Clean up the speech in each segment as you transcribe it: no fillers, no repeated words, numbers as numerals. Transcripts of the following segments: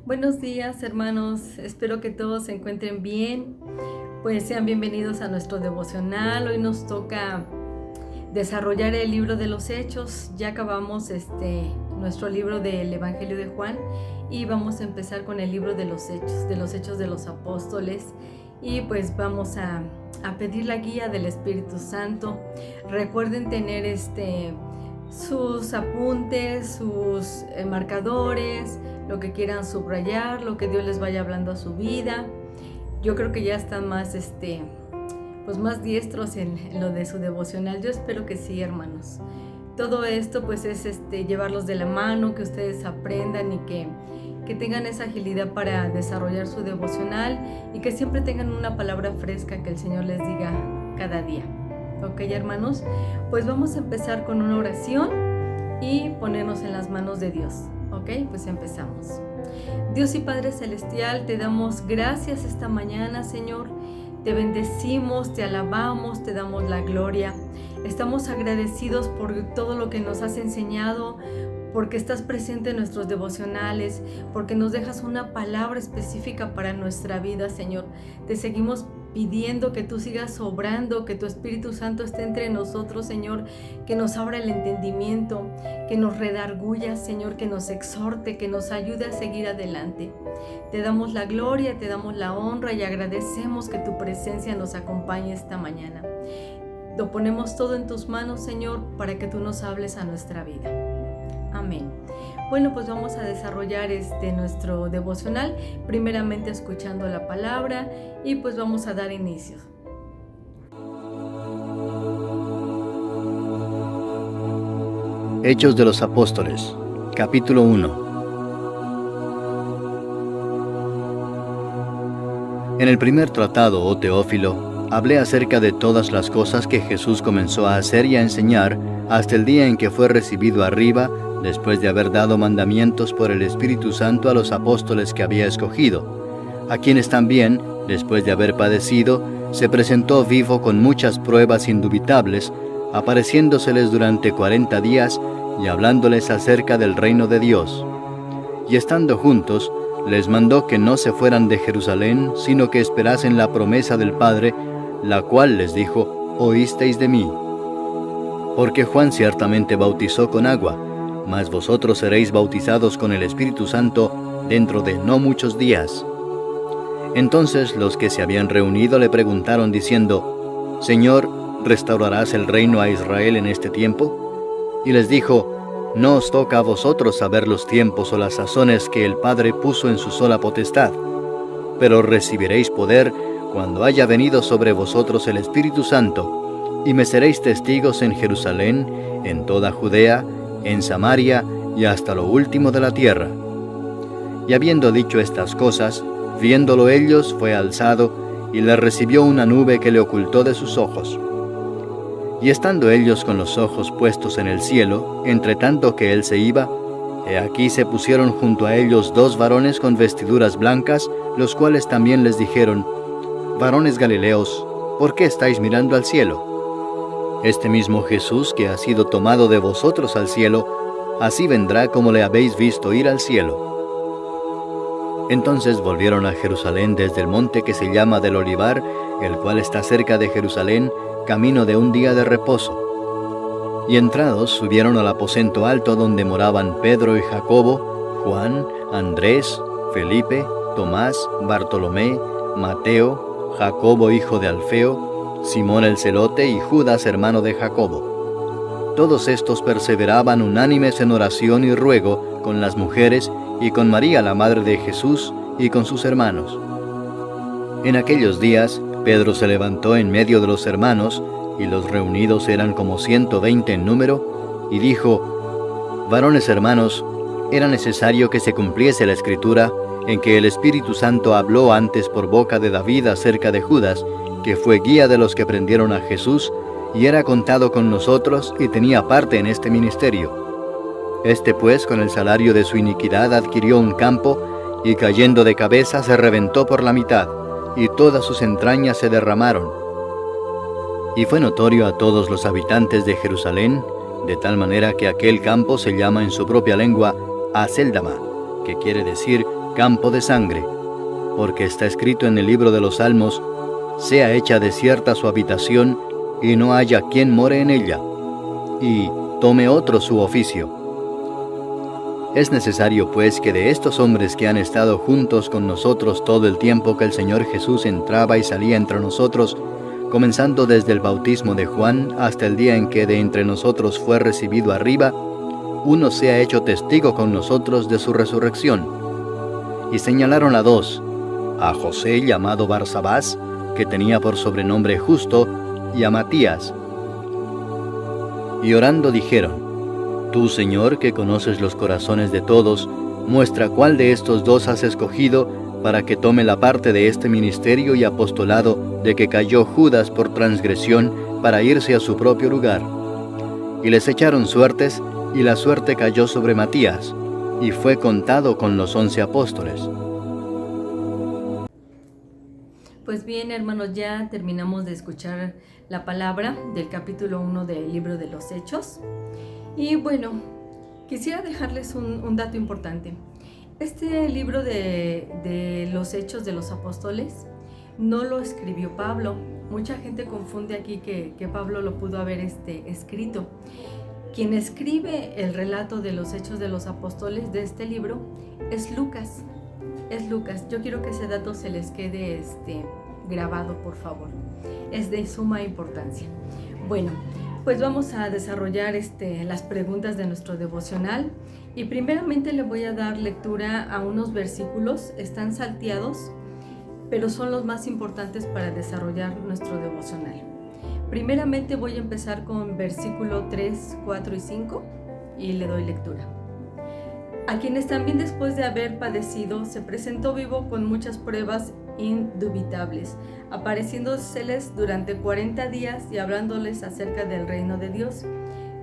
Buenos días, hermanos. Espero que todos se encuentren bien. Pues sean bienvenidos a nuestro devocional. Hoy nos toca desarrollar el libro de los Hechos. Ya acabamos nuestro libro del Evangelio de Juan y vamos a empezar con el libro de los Hechos de los Apóstoles. Y pues vamos a pedir la guía del Espíritu Santo. Recuerden tener sus apuntes, sus marcadores, lo que quieran subrayar, lo que Dios les vaya hablando a su vida. Yo creo que ya están más más diestros en lo de su devocional. Yo espero que sí, hermanos. Todo esto pues es llevarlos de la mano, que ustedes aprendan y que tengan esa agilidad para desarrollar su devocional y que siempre tengan una palabra fresca que el Señor les diga cada día. Ok, hermanos, pues vamos a empezar con una oración y ponernos en las manos de Dios. Ok, pues empezamos. Dios y Padre Celestial, te damos gracias esta mañana, Señor. Te bendecimos, te alabamos, te damos la gloria. Estamos agradecidos por todo lo que nos has enseñado, porque estás presente en nuestros devocionales, porque nos dejas una palabra específica para nuestra vida, Señor. Te seguimos pidiendo que tú sigas obrando, que tu Espíritu Santo esté entre nosotros, Señor, que nos abra el entendimiento, que nos redarguya, Señor, que nos exhorte, que nos ayude a seguir adelante. Te damos la gloria, te damos la honra y agradecemos que tu presencia nos acompañe esta mañana. Lo ponemos todo en tus manos, Señor, para que tú nos hables a nuestra vida. Amén. Bueno, pues vamos a desarrollar nuestro devocional, primeramente escuchando la palabra y pues vamos a dar inicio. Hechos de los Apóstoles, capítulo 1. En el primer tratado, oh Teófilo, hablé acerca de todas las cosas que Jesús comenzó a hacer y a enseñar hasta el día en que fue recibido arriba, después de haber dado mandamientos por el Espíritu Santo a los apóstoles que había escogido, a quienes también, después de haber padecido, se presentó vivo con muchas pruebas indubitables, apareciéndoseles durante 40 días y hablándoles acerca del reino de Dios. Y estando juntos, les mandó que no se fueran de Jerusalén, sino que esperasen la promesa del Padre, la cual les dijo: «Oísteis de mí. Porque Juan ciertamente bautizó con agua, mas vosotros seréis bautizados con el Espíritu Santo dentro de no muchos días». Entonces los que se habían reunido le preguntaron diciendo: «Señor, ¿restaurarás el reino a Israel en este tiempo?» Y les dijo: «No os toca a vosotros saber los tiempos o las sazones que el Padre puso en su sola potestad, pero recibiréis poder cuando haya venido sobre vosotros el Espíritu Santo, y me seréis testigos en Jerusalén, en toda Judea, en Samaria y hasta lo último de la tierra». Y habiendo dicho estas cosas, viéndolo ellos, fue alzado, y le recibió una nube que le ocultó de sus ojos. Y estando ellos con los ojos puestos en el cielo, entre tanto que él se iba, he aquí se pusieron junto a ellos 2 varones con vestiduras blancas, los cuales también les dijeron: «Varones Galileos, ¿por qué estáis mirando al cielo? Este mismo Jesús que ha sido tomado de vosotros al cielo, así vendrá como le habéis visto ir al cielo». Entonces volvieron a Jerusalén desde el monte que se llama del Olivar, el cual está cerca de Jerusalén, camino de un día de reposo. Y entrados subieron al aposento alto donde moraban Pedro y Jacobo, Juan, Andrés, Felipe, Tomás, Bartolomé, Mateo, Jacobo hijo de Alfeo, Simón el celote y Judas hermano de Jacobo. Todos estos perseveraban unánimes en oración y ruego con las mujeres y con María la madre de Jesús y con sus hermanos. En aquellos días Pedro se levantó en medio de los hermanos, y los reunidos eran como 120 en número, y dijo: «Varones hermanos, era necesario que se cumpliese la Escritura, en que el Espíritu Santo habló antes por boca de David acerca de Judas, que fue guía de los que prendieron a Jesús, y era contado con nosotros y tenía parte en este ministerio. Este pues con el salario de su iniquidad adquirió un campo, y cayendo de cabeza se reventó por la mitad, y todas sus entrañas se derramaron. Y fue notorio a todos los habitantes de Jerusalén, de tal manera que aquel campo se llama en su propia lengua Aceldama, que quiere decir campo de sangre, porque está escrito en el libro de los Salmos: sea hecha desierta su habitación, y no haya quien more en ella, y tome otro su oficio. Es necesario, pues, que de estos hombres que han estado juntos con nosotros todo el tiempo que el Señor Jesús entraba y salía entre nosotros, comenzando desde el bautismo de Juan hasta el día en que de entre nosotros fue recibido arriba, uno sea hecho testigo con nosotros de su resurrección. Y señalaron a dos: a José, llamado Barsabás, que tenía por sobrenombre Justo, y a Matías. Y orando dijeron: Tú, Señor, que conoces los corazones de todos, muestra cuál de estos dos has escogido para que tome la parte de este ministerio y apostolado de que cayó Judas por transgresión para irse a su propio lugar. Y les echaron suertes, y la suerte cayó sobre Matías, y fue contado con los 11 apóstoles. Pues bien, hermanos, ya terminamos de escuchar la palabra del capítulo 1 del libro de los Hechos. Y bueno, quisiera dejarles un dato importante. Este libro de los Hechos de los Apóstoles no lo escribió Pablo. Mucha gente confunde aquí que Pablo lo pudo haber escrito. Quien escribe el relato de los Hechos de los Apóstoles de este libro es Lucas. Es Lucas. Yo quiero que ese dato se les quede grabado, por favor. Es de suma importancia. Bueno, pues vamos a desarrollar las preguntas de nuestro devocional. Y primeramente le voy a dar lectura a unos versículos. Están salteados, pero son los más importantes para desarrollar nuestro devocional. Primeramente voy a empezar con versículo 3, 4 y 5 y le doy lectura. A quienes también después de haber padecido se presentó vivo con muchas pruebas indubitables, apareciéndoseles durante 40 días y hablándoles acerca del reino de Dios.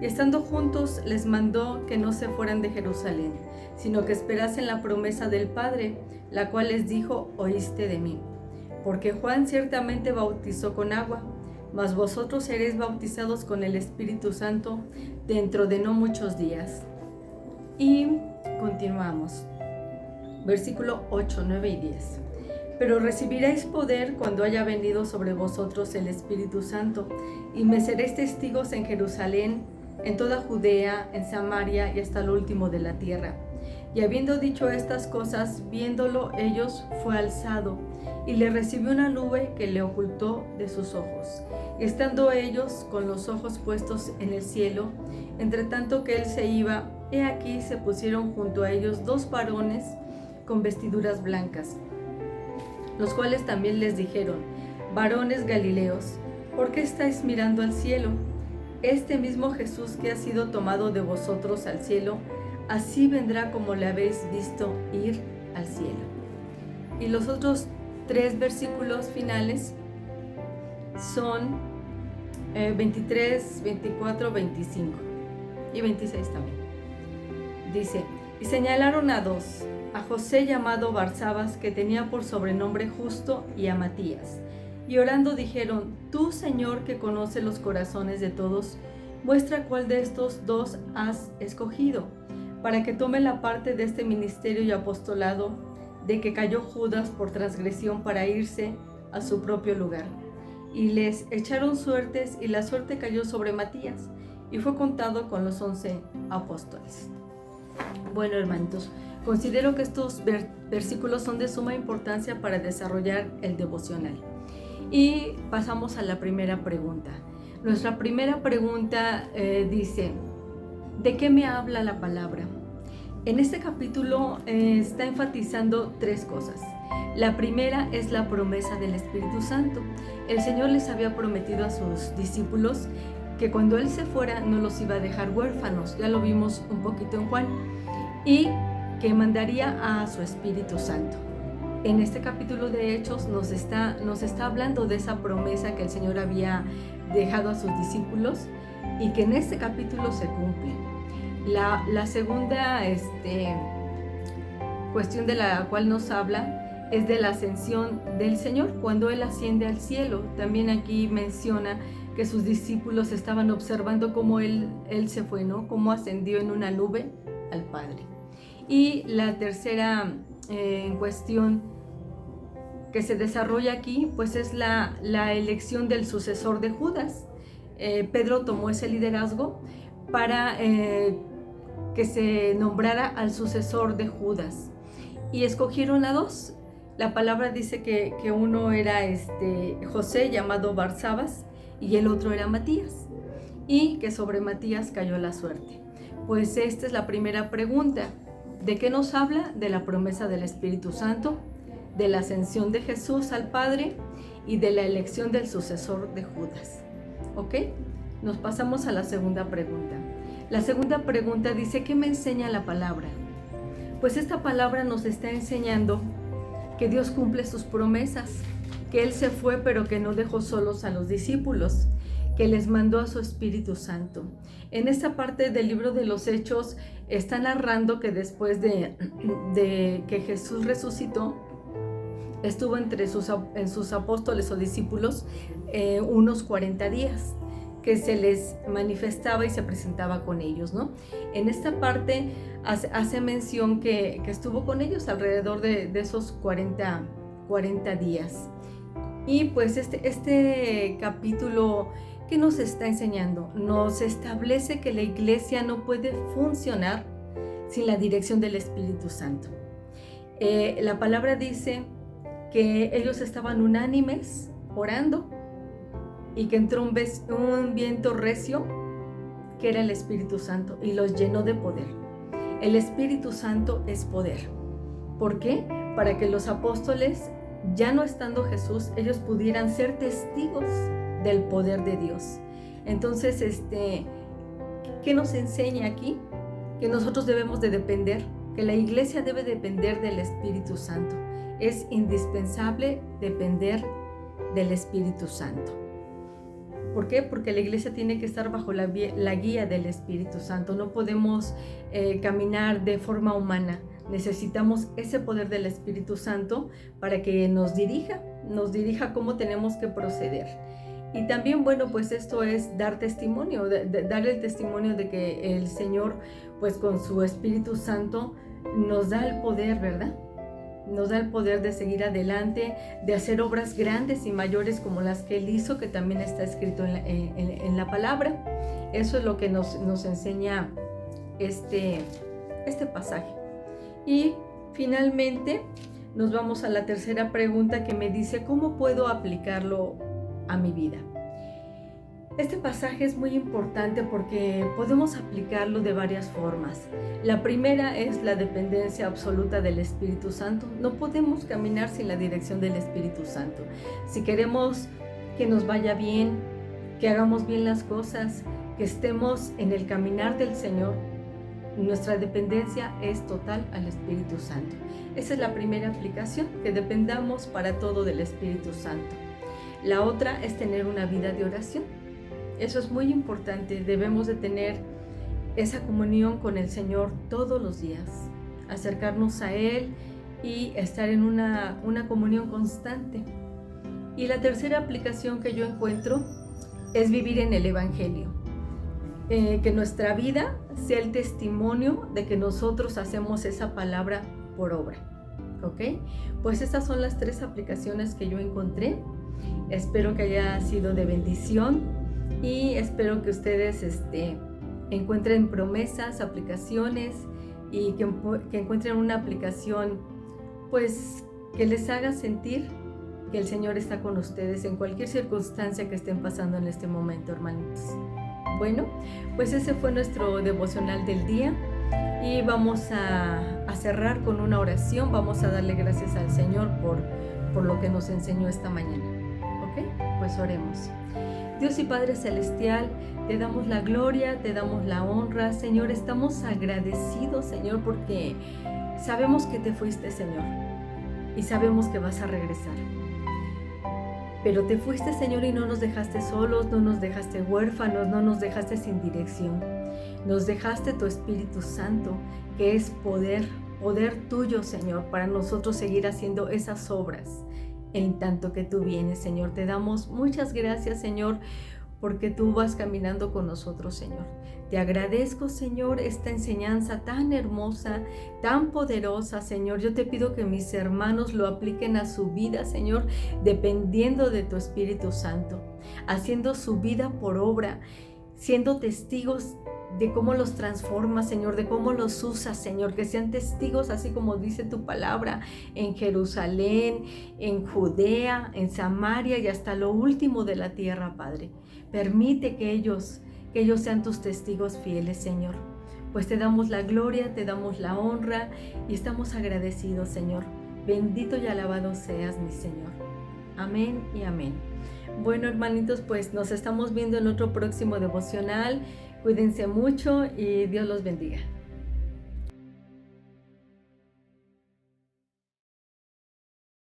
Y estando juntos les mandó que no se fueran de Jerusalén, sino que esperasen la promesa del Padre, la cual les dijo: oíste de mí. Porque Juan ciertamente bautizó con agua, mas vosotros seréis bautizados con el Espíritu Santo dentro de no muchos días. Y continuamos. Versículo 8, 9 y 10. Pero recibiréis poder cuando haya venido sobre vosotros el Espíritu Santo, y me seréis testigos en Jerusalén, en toda Judea, en Samaria y hasta lo último de la tierra. Y habiendo dicho estas cosas, viéndolo ellos, fue alzado, y le recibió una nube que le ocultó de sus ojos. Y estando ellos con los ojos puestos en el cielo, entre tanto que él se iba, he aquí se pusieron junto a ellos dos varones con vestiduras blancas, los cuales también les dijeron: varones galileos, ¿por qué estáis mirando al cielo? Este mismo Jesús que ha sido tomado de vosotros al cielo, así vendrá como le habéis visto ir al cielo. Y los otros 3 versículos finales son 23, 24, 25 y 26 también. Dice: y señalaron a dos, a José llamado Barsabás, que tenía por sobrenombre Justo, y a Matías. Y orando dijeron: tú, Señor, que conoces los corazones de todos, muestra cuál de estos dos has escogido, para que tome la parte de este ministerio y apostolado de que cayó Judas por transgresión para irse a su propio lugar. Y les echaron suertes, y la suerte cayó sobre Matías, y fue contado con los 11 apóstoles. Bueno, hermanitos, considero que estos versículos son de suma importancia para desarrollar el devocional. Y pasamos a la primera pregunta. Nuestra primera pregunta dice: ¿de qué me habla la palabra? En este capítulo está enfatizando 3 cosas. La primera es la promesa del Espíritu Santo. El Señor les había prometido a sus discípulos que cuando Él se fuera no los iba a dejar huérfanos, ya lo vimos un poquito en Juan, y que mandaría a su Espíritu Santo. En este capítulo de Hechos nos está hablando de esa promesa que el Señor había dejado a sus discípulos y que en este capítulo se cumple. La segunda cuestión de la cual nos habla es de la ascensión del Señor, cuando Él asciende al cielo. También aquí menciona que sus discípulos estaban observando cómo Él se fue, ¿no? Cómo ascendió en una nube al Padre. Y la tercera en cuestión que se desarrolla aquí, pues es la elección del sucesor de Judas. Pedro tomó ese liderazgo para que se nombrara al sucesor de Judas, y escogieron a dos. La palabra dice que uno era José, llamado Barsabas, y el otro era Matías, y que sobre Matías cayó la suerte. Pues esta es la primera pregunta. ¿De qué nos habla? De la promesa del Espíritu Santo, de la ascensión de Jesús al Padre y de la elección del sucesor de Judas. ¿Ok? Nos pasamos a la segunda pregunta. La segunda pregunta dice, ¿qué me enseña la palabra? Pues esta palabra nos está enseñando que Dios cumple sus promesas, que Él se fue pero que no dejó solos a los discípulos, que les mandó a su Espíritu Santo. En esta parte del libro de los Hechos está narrando que después de que Jesús resucitó, estuvo entre sus apóstoles o discípulos unos 40 días, que se les manifestaba y se presentaba con ellos, ¿no? En esta parte hace mención que estuvo con ellos alrededor de esos 40 días. Y pues este capítulo, ¿qué nos está enseñando? Nos establece que la iglesia no puede funcionar sin la dirección del Espíritu Santo. La palabra dice que ellos estaban unánimes orando y que entró un viento recio que era el Espíritu Santo y los llenó de poder. El Espíritu Santo es poder. ¿Por qué? Para que los apóstoles, ya no estando Jesús, ellos pudieran ser testigos del poder de Dios. Entonces, ¿qué nos enseña aquí? Que nosotros debemos de depender, que la iglesia debe depender del Espíritu Santo. Es indispensable depender del Espíritu Santo. ¿Por qué? Porque la iglesia tiene que estar bajo la guía del Espíritu Santo. No podemos caminar de forma humana. Necesitamos ese poder del Espíritu Santo para que nos dirija cómo tenemos que proceder. Y también, bueno, pues esto es dar testimonio, dar el testimonio de que el Señor, pues con su Espíritu Santo, nos da el poder, ¿verdad? Nos da el poder de seguir adelante, de hacer obras grandes y mayores como las que Él hizo, que también está escrito en la palabra. Eso es lo que nos enseña este pasaje. Y finalmente nos vamos a la tercera pregunta, que me dice, ¿cómo puedo aplicarlo a mi vida? Este pasaje es muy importante porque podemos aplicarlo de varias formas. La primera es la dependencia absoluta del Espíritu Santo. No podemos caminar sin la dirección del Espíritu Santo. Si queremos que nos vaya bien, que hagamos bien las cosas, que estemos en el caminar del Señor, nuestra dependencia es total al Espíritu Santo. Esa es la primera aplicación, que dependamos para todo del Espíritu Santo. La otra es tener una vida de oración. Eso es muy importante. Debemos de tener esa comunión con el Señor todos los días, acercarnos a Él y estar en una comunión constante. Y la tercera aplicación que yo encuentro es vivir en el Evangelio. Que nuestra vida sea el testimonio de que nosotros hacemos esa palabra por obra. ¿Ok? Pues estas son las tres aplicaciones que yo encontré. Espero que haya sido de bendición y espero que ustedes encuentren promesas, aplicaciones y que encuentren una aplicación pues que les haga sentir que el Señor está con ustedes en cualquier circunstancia que estén pasando en este momento, hermanitos. Bueno, pues ese fue nuestro devocional del día y vamos a cerrar con una oración. Vamos a darle gracias al Señor por lo que nos enseñó esta mañana. ¿Ok? Pues oremos. Dios y Padre Celestial, te damos la gloria, te damos la honra. Señor, estamos agradecidos, Señor, porque sabemos que te fuiste, Señor, y sabemos que vas a regresar. Pero te fuiste, Señor, y no nos dejaste solos, no nos dejaste huérfanos, no nos dejaste sin dirección. Nos dejaste tu Espíritu Santo, que es poder tuyo, Señor, para nosotros seguir haciendo esas obras en tanto que tú vienes, Señor. Te damos muchas gracias, Señor, porque tú vas caminando con nosotros, Señor. Te agradezco, Señor, esta enseñanza tan hermosa, tan poderosa, Señor. Yo te pido que mis hermanos lo apliquen a su vida, Señor, dependiendo de tu Espíritu Santo, haciendo su vida por obra, siendo testigos de cómo los transformas, Señor, de cómo los usas, Señor, que sean testigos, así como dice tu palabra, en Jerusalén, en Judea, en Samaria y hasta lo último de la tierra, Padre. Permite que ellos sean tus testigos fieles, Señor. Pues te damos la gloria, te damos la honra y estamos agradecidos, Señor. Bendito y alabado seas, mi Señor. Amén y amén. Bueno, hermanitos, pues nos estamos viendo en otro próximo devocional. Cuídense mucho y Dios los bendiga.